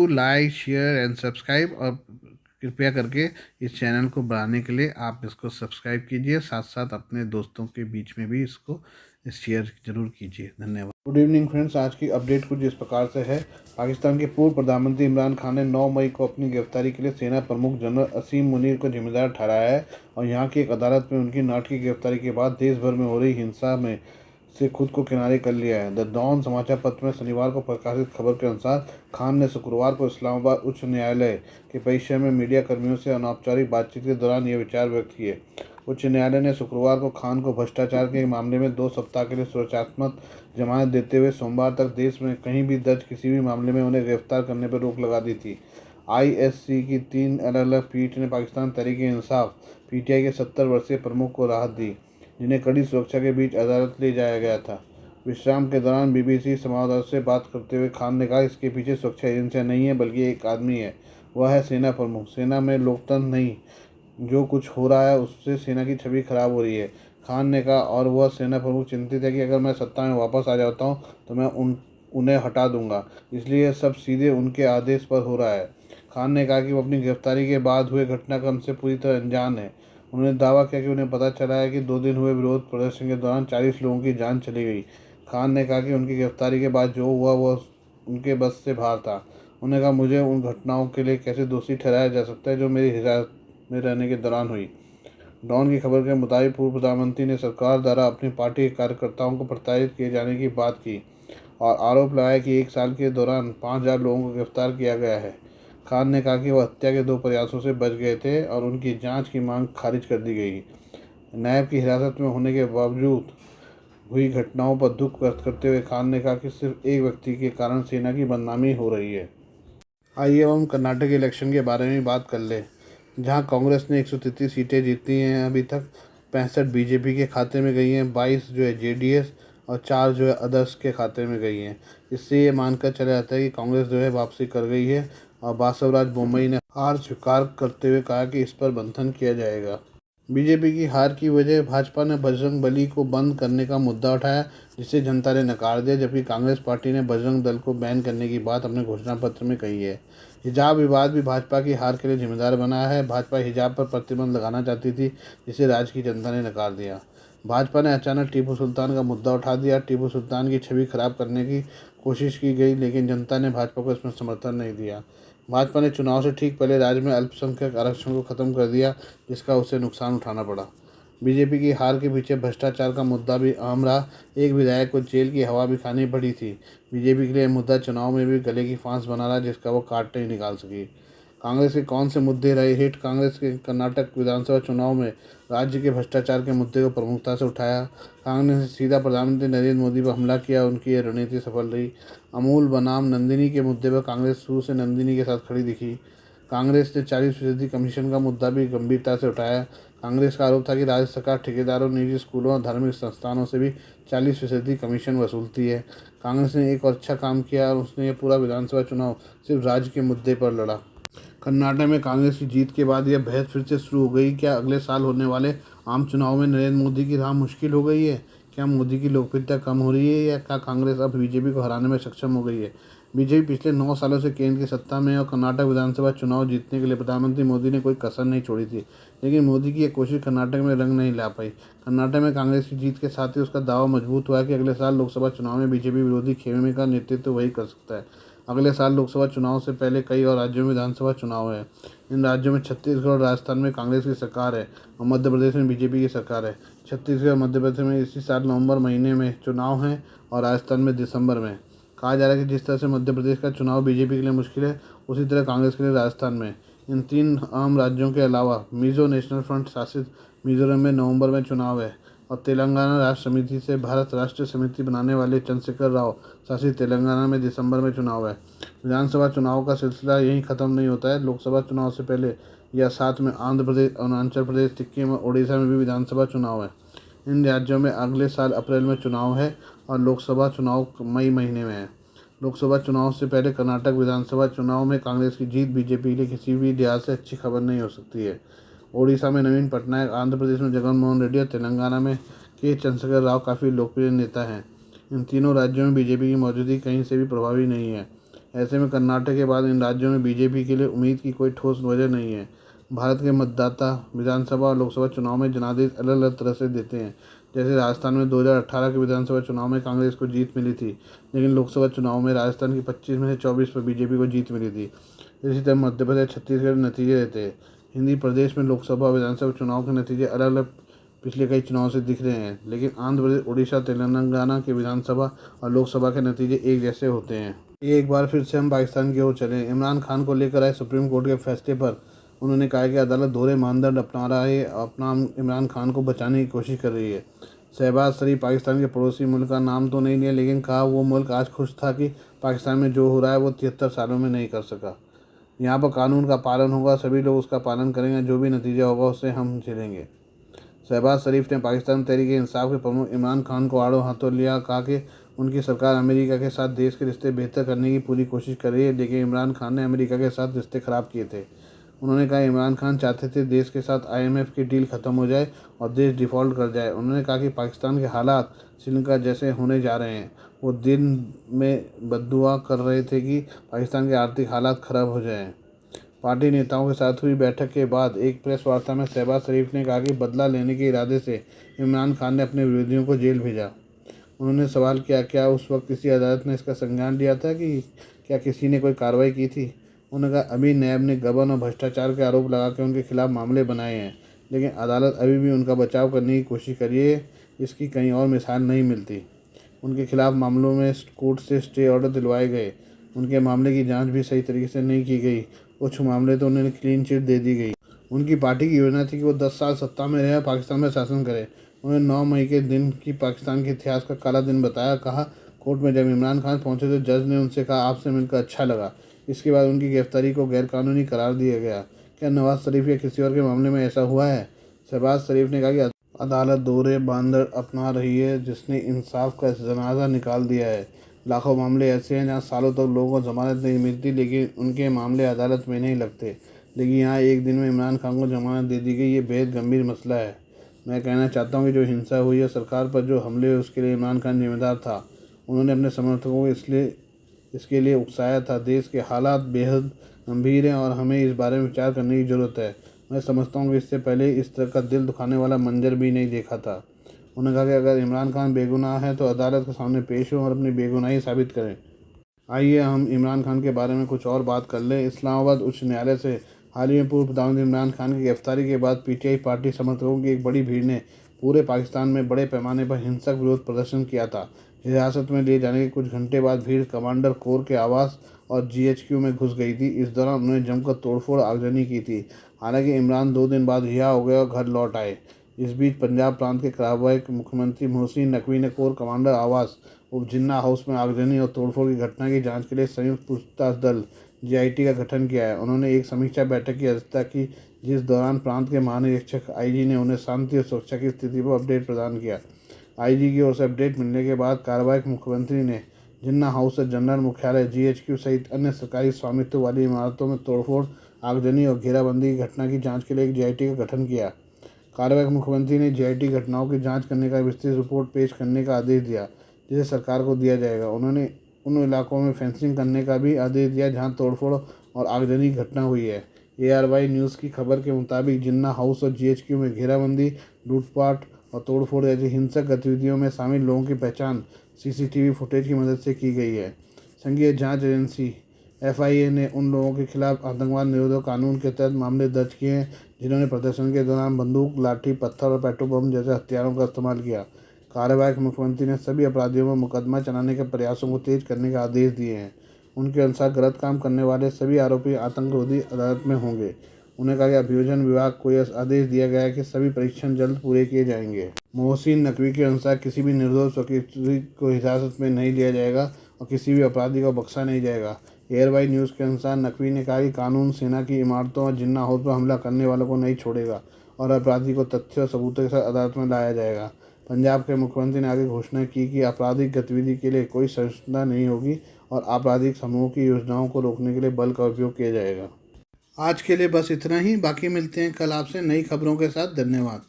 Do like share and subscribe, और कृपया करके इस चैनल को बढ़ाने के लिए आप इसको सब्सक्राइब कीजिए, साथ साथ अपने दोस्तों के बीच में भी इसको शेयर जरूर कीजिए। धन्यवाद। गुड इवनिंग फ्रेंड्स, आज की अपडेट कुछ इस प्रकार से है। पाकिस्तान के पूर्व प्रधानमंत्री इमरान खान ने 9 मई को अपनी गिरफ्तारी के लिए सेना प्रमुख जनरल असीम मुनीर को जिम्मेदार ठहराया है और यहाँ की एक अदालत में उनकी नाटकीय गिरफ्तारी के बाद देश भर में हो रही हिंसा में से खुद को किनारे कर लिया है। द डॉन समाचार पत्र में शनिवार को प्रकाशित खबर के अनुसार खान ने शुक्रवार को इस्लामाबाद उच्च न्यायालय के परिसर में मीडिया कर्मियों से अनौपचारिक बातचीत के दौरान ये विचार व्यक्त किए। उच्च न्यायालय ने शुक्रवार को खान को भ्रष्टाचार के मामले में 2 सप्ताह के लिए सुरक्षात्मक जमानत देते हुए सोमवार तक देश में कहीं भी दर्ज किसी भी मामले में उन्हें गिरफ्तार करने पर रोक लगा दी थी। आईएससी की 3 अलग अलग पीठ ने पाकिस्तान तहरीक-ए-इंसाफ पीटीआई के 70 वर्षीय प्रमुख को राहत दी, जिन्हें कड़ी सुरक्षा के बीच अदालत ले जाया गया था। विश्राम के दौरान बीबीसी संवाददाता से बात करते हुए खान ने कहा, इसके पीछे सुरक्षा एजेंसियां नहीं है बल्कि एक आदमी है, वह है सेना प्रमुख। सेना में लोकतंत्र नहीं, जो कुछ हो रहा है उससे सेना की छवि खराब हो रही है, खान ने कहा। और वह सेना प्रमुख चिंतित है कि अगर मैं सत्ता में वापस आ जाता हूं तो मैं उन्हें हटा दूंगा, इसलिए यह सब सीधे उनके आदेश पर हो रहा है। खान ने कहा कि वो अपनी गिरफ्तारी के बाद हुए घटनाक्रम से पूरी तरह अनजान है। उन्होंने दावा किया कि उन्हें पता चला है कि 2 दिन हुए विरोध प्रदर्शन के दौरान 40 लोगों की जान चली गई। खान ने कहा कि उनकी गिरफ्तारी के बाद जो हुआ वह उनके बस से बाहर था। उन्होंने कहा, मुझे उन घटनाओं के लिए कैसे दोषी ठहराया जा सकता है जो मेरी हिरासत में रहने के दौरान हुई। डॉन की खबर के मुताबिक पूर्व प्रधानमंत्री ने सरकार द्वारा अपनी पार्टी के कार्यकर्ताओं को प्रताड़ित किए जाने की बात की और आरोप लगाया कि 1 साल के दौरान 5000 लोगों को गिरफ्तार किया गया है। खान ने कहा कि वह हत्या के 2 प्रयासों से बच गए थे और उनकी जांच की मांग खारिज कर दी गई। नायब की हिरासत में होने के बावजूद हुई घटनाओं पर दुख व्यक्त करते हुए खान ने कहा कि सिर्फ एक व्यक्ति के कारण सेना की बदनामी हो रही है। आइए हम कर्नाटक इलेक्शन के बारे में बात कर लें, जहां कांग्रेस ने 133 सीटें जीती हैं। अभी तक 65 बीजेपी के खाते में गई हैं, 22 जो है जेडीएस और 4 जो है अदर्स के खाते में गई हैं। इससे ये मानकर चला जाता है कि कांग्रेस जो है वापसी कर गई है और बासवराज बोम्मई ने हार स्वीकार करते हुए कहा कि इस पर मंथन किया जाएगा। बीजेपी की हार की वजह भाजपा ने बजरंग बली को बंद करने का मुद्दा उठाया, जिसे जनता ने नकार दिया, जबकि कांग्रेस पार्टी ने बजरंग दल को बैन करने की बात अपने घोषणा पत्र में कही है। हिजाब विवाद भी भाजपा की हार के लिए जिम्मेदार बना है। भाजपा हिजाब पर प्रतिबंध लगाना चाहती थी, जिसे राज्य की जनता ने नकार दिया। भाजपा ने अचानक टीपू सुल्तान का मुद्दा उठा दिया। टीपू सुल्तान की छवि खराब करने की कोशिश की गई, लेकिन जनता ने भाजपा को इसमें समर्थन नहीं दिया। भाजपा ने चुनाव से ठीक पहले राज्य में अल्पसंख्यक आरक्षण को खत्म कर दिया, जिसका उसे नुकसान उठाना पड़ा। बीजेपी की हार के पीछे भ्रष्टाचार का मुद्दा भी अहम रहा। एक विधायक को जेल की हवा भी खानी पड़ी थी। बीजेपी के लिए मुद्दा चुनाव में भी गले की फांस बना रहा, जिसका वो काट नहीं निकाल सकी। कांग्रेस के कौन से मुद्दे रहे हिट? कांग्रेस के कर्नाटक विधानसभा चुनाव में राज्य के भ्रष्टाचार के मुद्दे को प्रमुखता से उठाया। कांग्रेस ने सीधा प्रधानमंत्री नरेंद्र मोदी पर हमला किया, उनकी यह रणनीति सफल रही। अमूल बनाम नंदिनी के मुद्दे पर कांग्रेस शुरू से नंदिनी के साथ खड़ी दिखी। कांग्रेस ने 40% कमीशन का मुद्दा भी गंभीरता से उठाया। कांग्रेस का आरोप था कि राज्य सरकार ठेकेदारों, निजी स्कूलों और धार्मिक संस्थानों से भी 40% कमीशन वसूलती है। कांग्रेस ने एक और अच्छा काम किया और उसने ये पूरा विधानसभा चुनाव सिर्फ राज्य के मुद्दे पर लड़ा। कर्नाटक में कांग्रेस की जीत के बाद यह बहस फिर से शुरू हो गई। क्या अगले साल होने वाले आम चुनाव में नरेंद्र मोदी की राह मुश्किल हो गई है? क्या मोदी की लोकप्रियता कम हो रही है, या क्या कांग्रेस अब बीजेपी को हराने में सक्षम हो गई है? बीजेपी पिछले 9 सालों से केंद्र की सत्ता में है और कर्नाटक विधानसभा चुनाव जीतने के लिए प्रधानमंत्री मोदी ने कोई कसर नहीं छोड़ी थी, लेकिन मोदी की यह कोशिश कर्नाटक में रंग नहीं ला पाई। कर्नाटक में कांग्रेस की जीत के साथ ही उसका दावा मजबूत हुआ है कि अगले साल लोकसभा चुनाव में बीजेपी विरोधी खेमे का नेतृत्व वही कर सकता है। अगले साल लोकसभा चुनाव से पहले कई और राज्यों में विधानसभा चुनाव है। इन राज्यों में छत्तीसगढ़ और राजस्थान में कांग्रेस की सरकार है और मध्य प्रदेश में बीजेपी की सरकार है। छत्तीसगढ़ और मध्य प्रदेश में इसी साल नवंबर महीने में चुनाव हैं और राजस्थान में दिसंबर में। कहा जा रहा है कि जिस तरह से मध्य प्रदेश का चुनाव बीजेपी के लिए मुश्किल है, उसी तरह कांग्रेस के लिए राजस्थान में। इन 3 आम राज्यों के अलावा मिजो नेशनल फ्रंट शासित मिजोरम में नवंबर में चुनाव है और तेलंगाना राष्ट्र समिति से भारत राष्ट्र समिति बनाने वाले चंद्रशेखर राव शासित तेलंगाना में दिसंबर में चुनाव है। विधानसभा चुनाव का सिलसिला यहीं खत्म नहीं होता है। लोकसभा चुनाव से पहले या साथ में आंध्र प्रदेश, अरुणाचल प्रदेश, सिक्किम और उड़ीसा में भी विधानसभा चुनाव है। इन राज्यों में अगले साल अप्रैल में चुनाव है और लोकसभा चुनाव मई महीने में है। लोकसभा चुनाव से पहले कर्नाटक विधानसभा चुनाव में कांग्रेस की जीत बीजेपी के लिए किसी भी लिहाज से अच्छी खबर नहीं हो सकती है। ओडिशा में नवीन पटनायक, आंध्र प्रदेश में जगन मोहन रेड्डी और तेलंगाना में के चंद्रशेखर राव काफ़ी लोकप्रिय नेता हैं। इन तीनों राज्यों में बीजेपी की मौजूदगी कहीं से भी प्रभावी नहीं है। ऐसे में कर्नाटक के बाद इन राज्यों में बीजेपी के लिए उम्मीद की कोई ठोस वजह नहीं है। भारत के मतदाता विधानसभा और लोकसभा चुनाव में जनादेश अलग अलग तरह से देते हैं। जैसे राजस्थान में 2018 के विधानसभा चुनाव में कांग्रेस को जीत मिली थी, लेकिन लोकसभा चुनाव में राजस्थान की 25 में से 24 पर बीजेपी को जीत मिली थी। इसी तरह मध्य प्रदेश, छत्तीसगढ़ नतीजे रहते हैं। हिंदी प्रदेश में लोकसभा और विधानसभा चुनाव के नतीजे अलग अलग पिछले कई चुनाव से दिख रहे हैं, लेकिन आंध्र प्रदेश, उड़ीसा, तेलंगाना के विधानसभा और लोकसभा के नतीजे एक जैसे होते हैं। ये एक बार फिर से हम पाकिस्तान की ओर चले। इमरान खान को लेकर आए सुप्रीम कोर्ट के फैसले पर उन्होंने कहा कि अदालत दोहरे मानदंड अपना रहा है, अपना इमरान खान को बचाने की कोशिश कर रही है। शहबाज शरीफ पाकिस्तान के पड़ोसी मुल्क का नाम तो नहीं लिया, लेकिन कहा वो मुल्क आज खुश था कि पाकिस्तान में जो हो रहा है वो 73 सालों में नहीं कर सका। यहाँ पर कानून का पालन होगा, सभी लोग उसका पालन करेंगे, जो भी नतीजा होगा उससे हम झेलेंगे। शहबाज शरीफ ने पाकिस्तान तहरीक-ए-इंसाफ के प्रमुख इमरान खान को आड़ों हाथों लिया, कहा कि उनकी सरकार अमेरिका के साथ देश के रिश्ते बेहतर करने की पूरी कोशिश कर रही है, लेकिन इमरान खान ने अमेरिका के साथ रिश्ते खराब किए थे। उन्होंने कहा इमरान खान चाहते थे देश के साथ IMF की डील खत्म हो जाए और देश डिफ़ॉल्ट कर जाए। उन्होंने कहा कि पाकिस्तान के हालात श्रीलंका जैसे होने जा रहे हैं। वो दिन में बद्दुआ कर रहे थे कि पाकिस्तान के आर्थिक हालात ख़राब हो जाएं। पार्टी नेताओं के साथ हुई बैठक के बाद एक प्रेस वार्ता में शहबाज शरीफ ने कहा कि बदला लेने के इरादे से इमरान खान ने अपने विरोधियों को जेल भेजा। उन्होंने सवाल किया, क्या उस वक्त किसी अदालत ने इसका संज्ञान लिया था कि क्या किसी ने कोई कार्रवाई की थी? उन्होंने कहा अभी नैब ने गबन और भ्रष्टाचार के आरोप लगा के उनके खिलाफ मामले बनाए हैं, लेकिन अदालत अभी भी उनका बचाव करने की कोशिश कर रही है। इसकी कहीं और मिसाल नहीं मिलती। उनके खिलाफ मामलों में कोर्ट से स्टे ऑर्डर दिलवाए गए। उनके मामले की जांच भी सही तरीके से नहीं की गई। कुछ मामले तो उन्हें क्लीन चिट दे दी गई। उनकी पार्टी की योजना थी कि वो 10 साल सत्ता में रहे और पाकिस्तान में शासन करे। उन्होंने 9 मई के दिन की पाकिस्तान के इतिहास का काला दिन बताया। कहा कोर्ट में जब इमरान खान पहुंचे तो जज ने उनसे कहा आपसे मिलकर अच्छा लगा। इसके बाद उनकी गिरफ्तारी को गैरकानूनी करार दिया गया। क्या नवाज शरीफ या किसी और के मामले में ऐसा हुआ है? शहबाज शरीफ ने कहा कि अदालत दोहरे मानदंड अपना रही है, जिसने इंसाफ का जनाजा निकाल दिया है। लाखों मामले ऐसे हैं जहां सालों तक लोगों को जमानत नहीं मिलती, लेकिन उनके मामले अदालत में नहीं लगते। लेकिन यहाँ एक दिन में इमरान खान को जमानत दे दी गई। ये बेहद गंभीर मसला है। मैं कहना चाहता हूँ कि जो हिंसा हुई है, सरकार पर जो हमले हुए, उसके लिए इमरान खान जिम्मेदार था। उन्होंने अपने समर्थकों को इसके लिए उकसाया था। देश के हालात बेहद गंभीर हैं और हमें इस बारे में विचार करने की ज़रूरत है। मैं समझता हूँ कि इससे पहले इस तरह का दिल दुखाने वाला मंजर भी नहीं देखा था। उन्होंने कहा कि अगर इमरान खान बेगुनाह है तो अदालत के सामने पेश हो और अपनी बेगुनाही साबित करें। आइए हम इमरान खान के बारे में कुछ और बात कर लें। इस्लामाबाद उच्च न्यायालय से हाल ही में पूर्व प्रधानमंत्री इमरान खान की गिरफ्तारी के बाद PTI पार्टी समर्थकों की एक बड़ी भीड़ ने पूरे पाकिस्तान में बड़े पैमाने पर हिंसक विरोध प्रदर्शन किया था। हिरासत में लिए जाने के कुछ घंटे बाद भीड़ कमांडर कोर के आवास और GHQ में घुस गई थी। इस दौरान उन्होंने जमकर तोड़फोड़ आगजनी की थी। हालांकि इमरान 2 दिन बाद रिहा हो गए और घर लौट आए। इस बीच पंजाब प्रांत के कराबा के मुख्यमंत्री मोहसिन नकवी ने कोर कमांडर आवास और जिन्ना हाउस में आगजनी और तोड़फोड़ की घटना की जांच के लिए संयुक्त पूछताछ दल GIT का गठन किया है। उन्होंने एक समीक्षा बैठक की अध्यक्षता की, जिस दौरान प्रांत के महानिरीक्षक IG ने उन्हें शांति और सुरक्षा की स्थिति पर अपडेट प्रदान किया। IG की ओर से अपडेट मिलने के बाद कार्रवाई मुख्यमंत्री ने जिन्ना हाउस और जनरल मुख्यालय GHQ सहित अन्य सरकारी स्वामित्व वाली इमारतों में तोड़फोड़, आगजनी और घेराबंदी की घटना की जांच के लिए एक GIT का गठन किया। कार्यवाहक मुख्यमंत्री ने GIT घटनाओं की जांच करने का विस्तृत रिपोर्ट पेश करने का आदेश दिया, जिसे सरकार को दिया जाएगा। उन्होंने उन इलाकों में फेंसिंग करने का भी आदेश दिया जहां तोड़फोड़ और आगजनी की घटना हुई है। ARY न्यूज़ की खबर के मुताबिक जिन्ना हाउस और GHQ में घेराबंदी, लूटपाट और तोड़फोड़ जैसी हिंसक गतिविधियों में शामिल लोगों की पहचान CCTV फुटेज की मदद से की गई है। संघीय जांच एजेंसी FIA ने उन लोगों के खिलाफ आतंकवाद निरोधक कानून के तहत मामले दर्ज किए हैं जिन्होंने प्रदर्शन के दौरान बंदूक, लाठी, पत्थर और पेट्रोल बम जैसे हथियारों का इस्तेमाल किया। कार्यवाहक मुख्यमंत्री ने सभी अपराधियों पर मुकदमा चलाने के प्रयासों को तेज करने के आदेश दिए हैं। उनके अनुसार गलत काम करने वाले सभी आरोपी आतंकरोधी अदालत में होंगे। उन्हें कहा कि अभियोजन विभाग को यह आदेश दिया गया है कि सभी परीक्षण जल्द पूरे किए जाएंगे। मोहसिन नकवी के अनुसार किसी भी निर्दोष व्यक्ति को हिरासत में नहीं लिया जाएगा और किसी भी अपराधी को बख्शा नहीं जाएगा। ARY न्यूज़ के अनुसार नकवी ने कहा कि कानून सेना की इमारतों और जिन्ना हाउस पर हमला करने वालों को नहीं छोड़ेगा और अपराधी को तथ्य और सबूतों के साथ अदालत में लाया जाएगा। पंजाब के मुख्यमंत्री ने आगे घोषणा की कि आपराधिक गतिविधि के लिए कोई सहिष्णुता नहीं होगी और आपराधिक समूहों की योजनाओं को रोकने के लिए बल का उपयोग किया जाएगा। आज के लिए बस इतना ही। बाकी मिलते हैं कल आपसे नई खबरों के साथ। धन्यवाद।